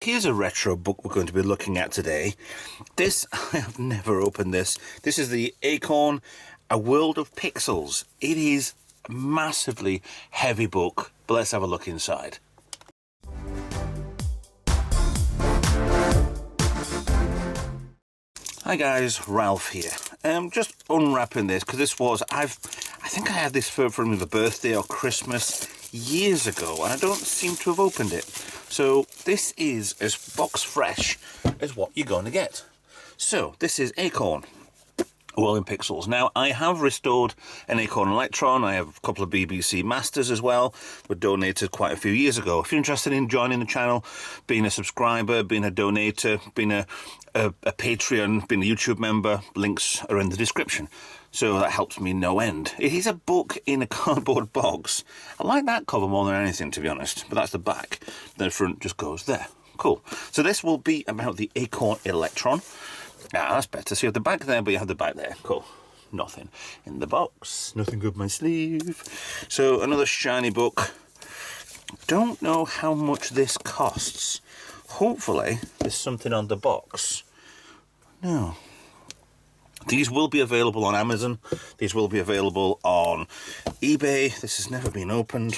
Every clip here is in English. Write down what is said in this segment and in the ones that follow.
Here's a retro book we're going to be looking at today. This, I have never opened this. This is the Acorn, A World of Pixels. It is a massively heavy book, but let's have a look inside. Hi guys, Ralph here. Just unwrapping this because this was, I think I had this for either birthday or Christmas years ago, and I don't seem to have opened it. So this is as box fresh as what you're going to get. So this is Acorn, A World in Pixels. Now I have restored an Acorn Electron. I have a couple of BBC Masters as well. Were donated quite a few years ago. If you're interested in joining the channel, being a subscriber, being a donator, being a Patreon, being a YouTube member, links are in the description. So that helps me no end. It is a book in a cardboard box. I like that cover more than anything, to be honest. But that's the back. The front just goes there. Cool. So this will be about the Acorn Electron. Ah, that's better. So you have the back there, but you have the back there. Cool. Nothing in the box. Nothing up my sleeve. So another shiny book. Don't know how much this costs. Hopefully there's something on the box. No. These will be available on Amazon. These will be available on eBay. This has never been opened.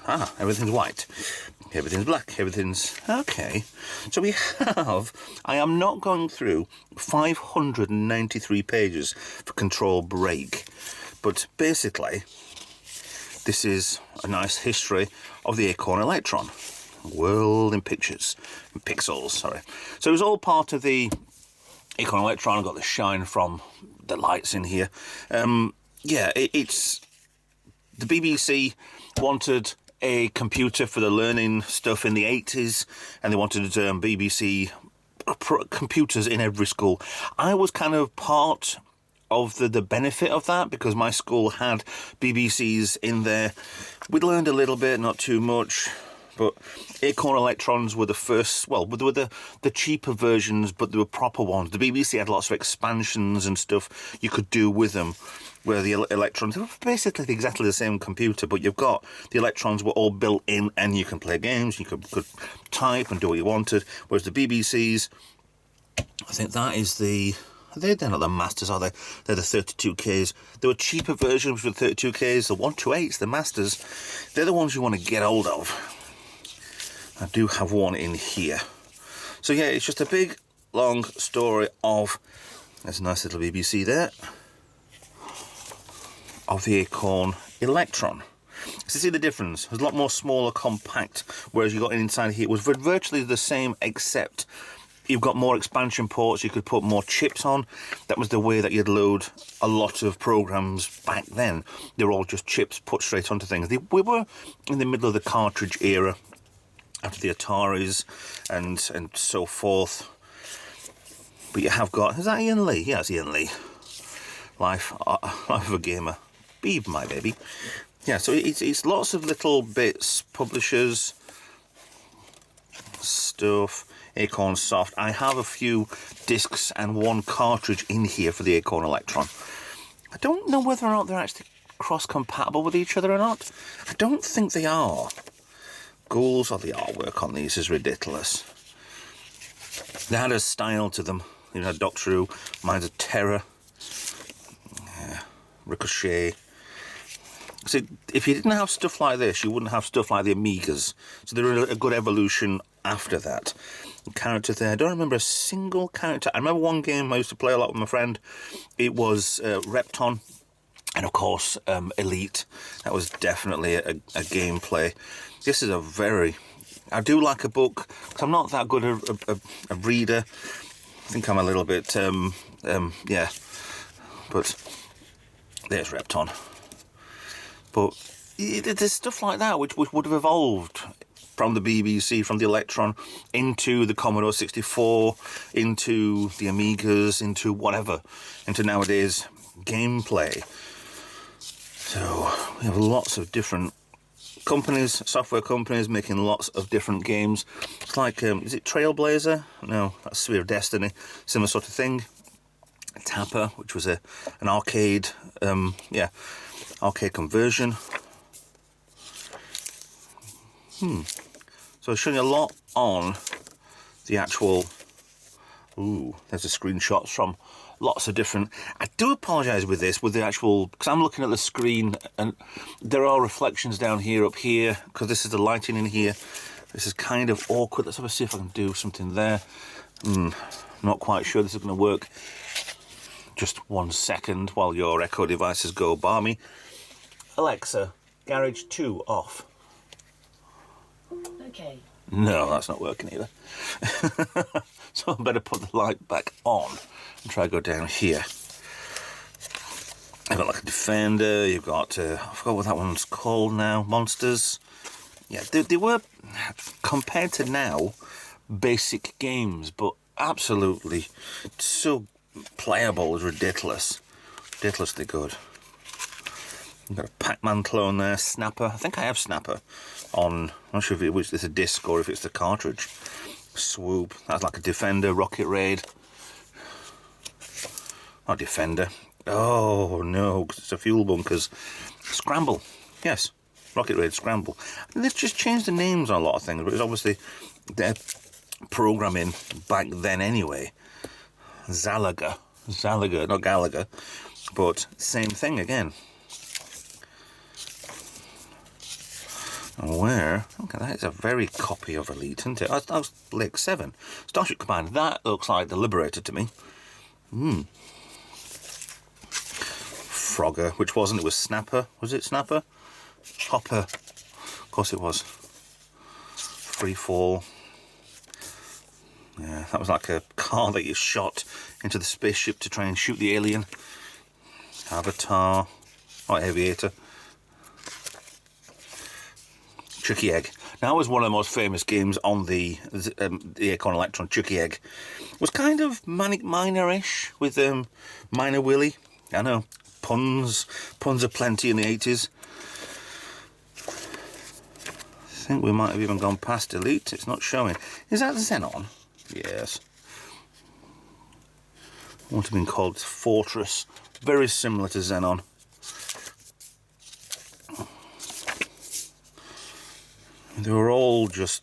Ah, everything's white. Everything's black. Everything's... okay. So we have... I am not going through 593 pages for Control Break. But basically, this is a nice history of the Acorn Electron. World in Pixels, sorry. So it was all part of the Acorn Electron. I've got the shine from the lights in here. Yeah, it's... the BBC wanted a computer for the learning stuff in the 80s, and they wanted BBC computers in every school. I was kind of part of the benefit of that, because my school had BBCs in there. We learned a little bit, not too much, but Acorn Electrons were the first, well, they were the cheaper versions, but they were proper ones. The BBC had lots of expansions and stuff you could do with them, where the Electrons were basically exactly the same computer, but you've got, the Electrons were all built in, and you can play games, you could type and do what you wanted, whereas the BBCs, I think that is the... they're not the Masters, are they? They're the 32Ks. There were cheaper versions with 32Ks, the 128s, the Masters. They're the ones you want to get hold of. I do have one in here. So yeah, it's just a big, long story of... there's a nice little BBC there. Of the Acorn Electron. So see the difference? It was a lot more smaller, compact, whereas you got inside here, it was virtually the same, except you've got more expansion ports, you could put more chips on. That was the way that you'd load a lot of programs back then. They were all just chips put straight onto things. We were in the middle of the cartridge era, after the Ataris and so forth. But you have got... is that Ian Lee? Yeah, it's Ian Lee. Life of a Gamer. Beeb, my baby. Yeah, so it's lots of little bits, publishers, stuff, Acorn Soft. I have a few discs and one cartridge in here for the Acorn Electron. I don't know whether or not they're actually cross-compatible with each other or not. I don't think they are. Ghouls, or the artwork on these is ridiculous. They had a style to them. You know, Doctor Who, Minds of Terror, Ricochet. See, if you didn't have stuff like this, you wouldn't have stuff like the Amigas. So they're a good evolution after that. The character there, I don't remember a single character. I remember one game I used to play a lot with my friend. It was Repton, and of course Elite. That was definitely a gameplay. This is a very... I do like a book, because I'm not that good a reader. I think I'm a little bit, yeah. But there's Repton. But there's stuff like that which would have evolved from the BBC, from the Electron, into the Commodore 64, into the Amigas, into whatever, into nowadays gameplay. So we have lots of different companies, software companies, making lots of different games. It's like, is it Trailblazer? No, that's Sphere of Destiny. Similar sort of thing. Tapper, which was an arcade, yeah, arcade conversion. So So it's showing you a lot on the actual... Ooh, there's the screenshots from lots of different... I do apologise with this, with the actual... Because I'm looking at the screen and there are reflections down here, up here, because this is the lighting in here. This is kind of awkward. Let's have a see if I can do something there. Not quite sure this is going to work. Just 1 second while your Echo devices go by me. Alexa, Garage 2 off. Okay. No, that's not working either. So I better put the light back on and try to go down here. I've got like a Defender, you've got, I forgot what that one's called now, Monsters. Yeah, they were, compared to now, basic games, but absolutely so playable, it's ridiculous. Ridiculously good. I've got a Pac-Man clone there, Snapper. I think I have Snapper on, I'm not sure if it's a disc or if it's the cartridge. Swoop, that's like a Defender, Rocket Raid. Not Defender. Oh no, because it's a Fuel Bunkers. Scramble, yes. Rocket Raid Scramble. And they've just changed the names on a lot of things, but it's obviously their programming back then anyway. Zalaga, not Gallagher, but same thing again. And where? Okay, that is a very copy of Elite, isn't it? That was Lake 7. Starship Command, that looks like the Liberator to me. Frogger, which wasn't, it was Snapper. Was it Snapper? Hopper. Of course it was. Free Fall. Yeah, that was like a car that you shot into the spaceship to try and shoot the alien. Avatar. Oh, Aviator. Chucky Egg. Now, it was one of the most famous games on the Acorn Electron. Chucky Egg was kind of Manic Miner-ish with Miner Willie. I know, puns aplenty in the 80s. I think we might have even gone past Elite. It's not showing. Is that Xenon? Yes. What would have been called Fortress. Very similar to Xenon. They were all just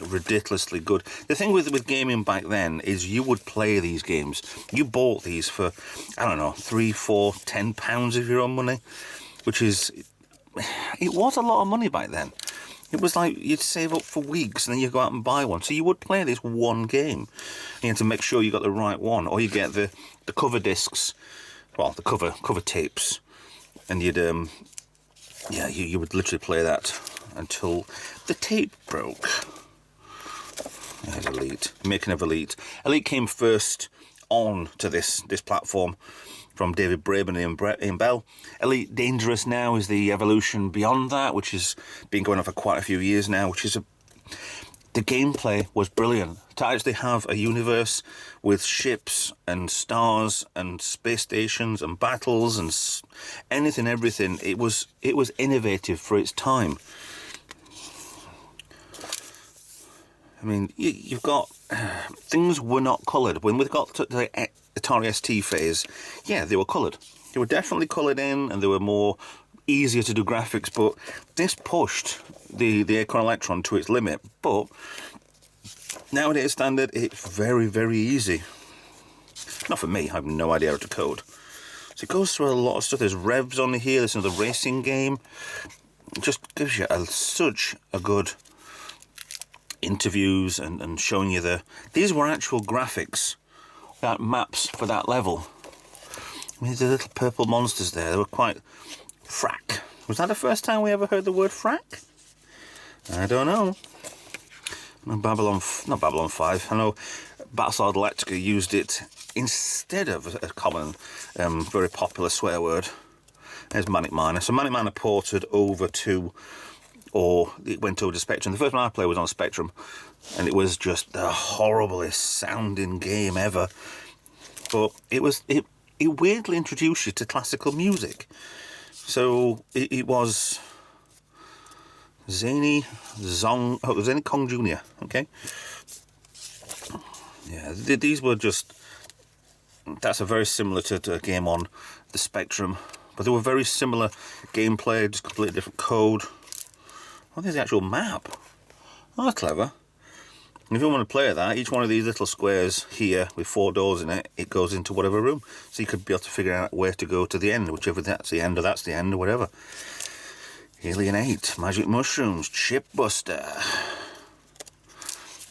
ridiculously good. The thing with gaming back then is you would play these games. You bought these for, I don't know, £3, £4, £10 of your own money, which is, it was a lot of money back then. It was like you'd save up for weeks and then you go out and buy one. So you would play this one game. You had to make sure you got the right one, or you get the cover discs, well, the cover tapes, and you'd yeah, you would literally play that until the tape broke. There's Elite. Making of Elite. Elite came first on to this platform from David Braben and Ian Bell. Elite Dangerous now is the evolution beyond that, which has been going on for quite a few years now, which is the gameplay was brilliant. To actually have a universe with ships and stars and space stations and battles and anything, everything, it was innovative for its time. I mean, you've got... things were not coloured. When we got to the Atari ST phase, yeah, they were coloured. They were definitely coloured in, and they were more easier to do graphics, but this pushed the Acorn Electron to its limit. But nowadays standard, it's very, very easy. Not for me, I have no idea how to code. So it goes through a lot of stuff. There's revs on here, there's another racing game. It just gives you such a good interviews and showing you these were actual graphics, that maps for that level. I mean, the little purple monsters there, they were quite frack. Was that the first time we ever heard the word frack? I don't know. Not Babylon 5. I know Battlestar Galactica used it instead of a common, very popular swear word. There's Manic Miner. So Manic Miner ported over to, or it went over to Spectrum. The first one I played was on Spectrum, and it was just the horriblest sounding game ever. But it weirdly introduced you to classical music. So it was Zany Kong Jr., okay? Yeah, these were just... That's a very similar to a game on the Spectrum. But they were very similar gameplay, just completely different code. Oh, there's the actual map. Oh, clever. And if you want to play that, each one of these little squares here with 4 doors in it, it goes into whatever room. So you could be able to figure out where to go to the end, whichever that's the end or that's the end or whatever. Alien 8, Magic Mushrooms, Chip Buster.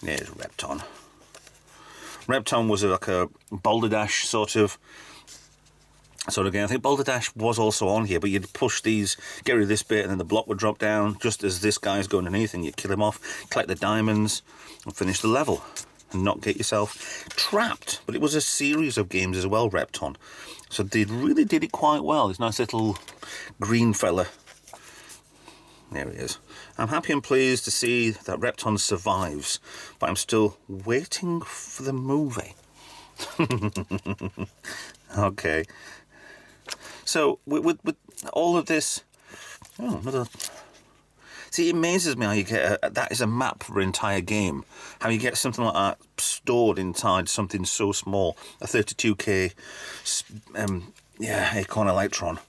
There's Repton. Repton was like a Boulder Dash sort of game. I think Boulder Dash was also on here, but you'd push these, get rid of this bit, and then the block would drop down just as this guy's going underneath, and you kill him off, collect the diamonds, and finish the level, and not get yourself trapped. But it was a series of games as well, Repton. So they really did it quite well. This nice little green fella. There he is. I'm happy and pleased to see that Repton survives, but I'm still waiting for the movie. Okay. So with all of this, oh, another. See, it amazes me how you get that is a map for an entire game. How you get something like that stored inside something so small, a 32K, Acorn Electron.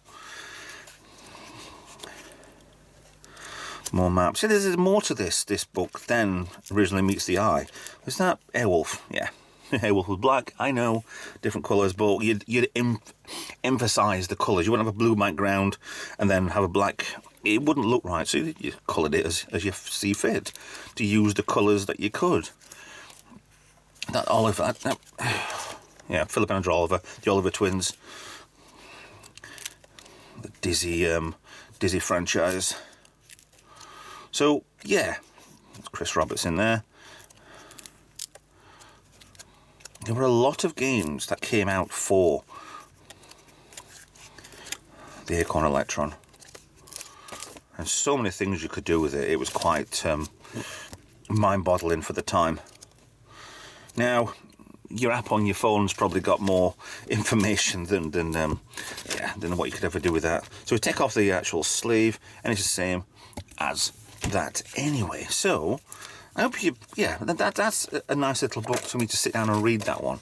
More maps. See, there's more to this book than originally meets the eye. Was that Airwolf? Yeah. Airwolf was black, I know, different colours, but you'd emphasise the colours. You wouldn't have a blue background and then have a black. It wouldn't look right, so you coloured it as you see fit to use the colours that you could. That Oliver, yeah, Philip and Andrew Oliver, the Oliver twins, the Dizzy franchise. So yeah, Chris Roberts in there. There were a lot of games that came out for the Acorn Electron. And so many things you could do with it. It was quite mind-boggling for the time. Now, your app on your phone's probably got more information than what you could ever do with that. So we take off the actual sleeve, and it's the same as that anyway. So I hope you, that's a nice little book for me to sit down and read that one.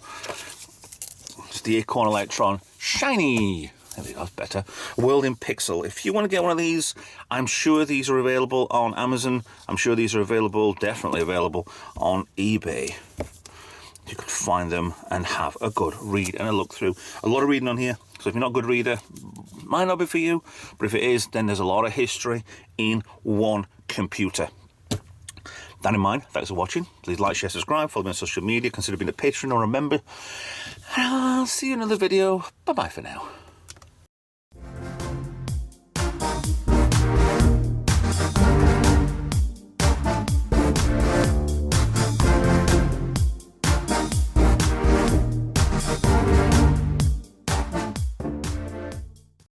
It's the Acorn Electron Shiny. There we go, that's better. World in Pixel. If you want to get one of these, I'm sure these are available on Amazon. I'm sure these are definitely available on eBay. You could find them and have a good read and a look through. A lot of reading on here. So if you're not a good reader, might not be for you. But if it is, then there's a lot of history in one computer. That in mind, thanks for watching. Please like, share, subscribe, follow me on social media, consider being a patron or a member. And I'll see you in another video. Bye-bye for now.